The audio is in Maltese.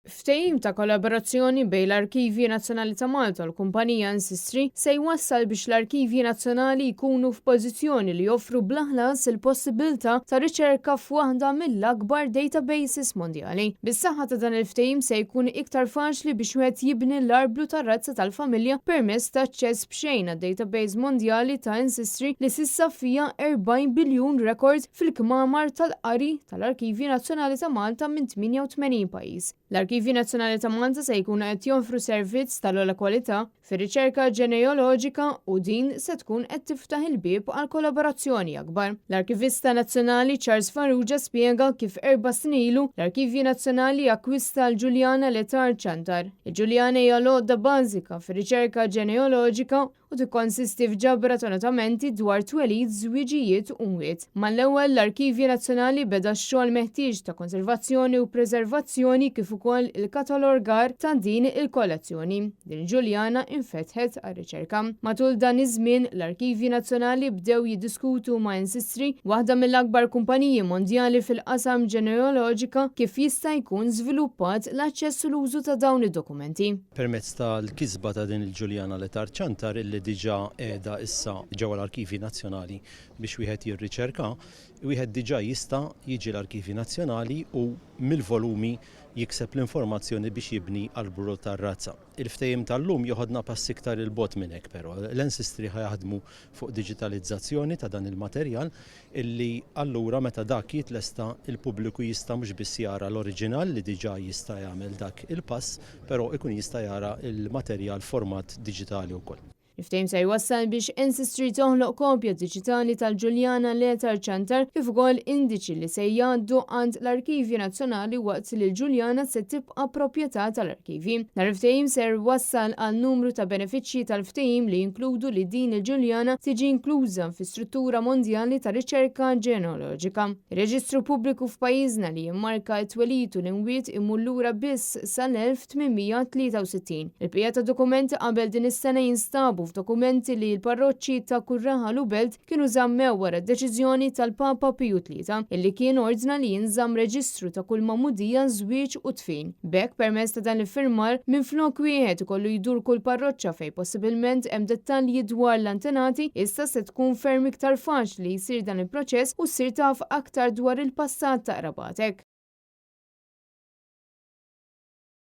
Ftehim ta' kollaborazzjoni bejn l-Arkivji Nazzjonali ta' Malta u l-Kumpanija Ancestry se jwassal biex l-Arkivji Nazzjonali jkunu f'pożizzjoni li joffru blaħlas il-possibilità ta' riċerka f'waħda mill-akbar databases mondjali. Bis-saħħa ta' dan il-ftehim se jkun iktar faċli biex wieħed jibni l-arblu tar-razza tal-familja permezz ta' aċċess b'xejn għad-database mondjali ta' Ancestry li s'issa fija 40 biljun rekord fil-kmamar tal-qari tal-Arkivji Nazzjonali ta' Malta minn 88 pajjiż. L-Arkivji Nazzjonali ta' Malta se jkunu qed joffru servizz tal-ogħla kwalità fir-riċerka ġenealoġika u din se tkun qed tiftaħ il-bieb għal kollaborazzjoni akbar. L-Arkivista Nazzjonali Charles Farrugia spjega kif 4 snin ilu l-Arkivji Nazzjonali akkwista l-Ġuljana Letar Ċantar. Il-Ġuljana hija lodda bażika fir-riċerka ġenealoġika u tikkonsisti f'ġabra ta' notamenti dwar twelid, żwieġijiet u mwiet. Mal-ewwel l-Arkivji Nazzjonali beda x-xogħol meħtieġ ta' konservazzjoni u preservazzjoni kif ukoll il-katalogar ta' din il-kollezzjoni. Din Ġuljana infetħet għar-riċerka. Matul dan iż-żmien l-Arkivji Nazzjonali bdew jiddiskutu ma' Ancestry, waħda mill-akbar kumpaniji mondjali fil-qasam ġenealoġika, kif jista' jkun żviluppat l-aċċess u l-użu ta' dawn id-dokumenti. Permezz tal-kisba ta' din il-Ġuljana Letar Ċantar illi diġà qiegħda issa ġewwa l-Arkivji Nazzjonali biex wieħed jirriċerka, wieħed diġà jista' jiġi l-Arkivji Nazzjonali u mill-volumi jikseb l-informazzjoni biex jibni arbru tar-razza. Il-ftehim tal-lum joħodna pass iktar il-bot minn hekk però. L-Ancestry ħajaħdmu fuq diġitalizzazzjoni ta' dan il-materjal illi allura meta dak jitlesta il-pubbliku jista' mhux biss jara l-oriġinal li diġà jista' jagħmel dak il-pass, però ikun jista' jara il-materjal format diġitali wkoll. Il-ftehim se jwassal biex Ancestry toħloq kopja diġitali tal-Ġuljana Letar Ċantar kif ukoll indiċi li se jgħaddu għand l-Arkivji Nazzjonali waqt li l-Ġuljana se tibqa' proprjetà tal-Arkivji. Dar il-ftehim ser wassal għal numru ta' benefiċċji tal-ftehim li jinkludu li din il-Ġuljana tiġi inkluża fi-struttura mondjali ta' riċerka ġenealoġika. Ir-Reġistru Pubbliku f'pajjiżna li jimmarka t-twelid u l-imwiet imur lura biss sal-1863. Il-bqija ta' dokumenti qabel din is-sena jinstabu f'dokumenti li l-parroċċi ta' Kurraħal u Belt kienu żammew wara d-deċiżjoni tal-Papa Piju III illi kien ordna li jinżamm reġistru ta' kull magħmudija, żwieġ u tfin. B'hekk permezz ta' dan l-iffirmar minflok wieħed ikollu jdur kull parroċċa fejn possibilment hemm dettalji dwar l-antenati, issa se tkun ferm iktar faċli jsir dan il-proċess u ssir taf aktar dwar il-passat ta' qrabatek.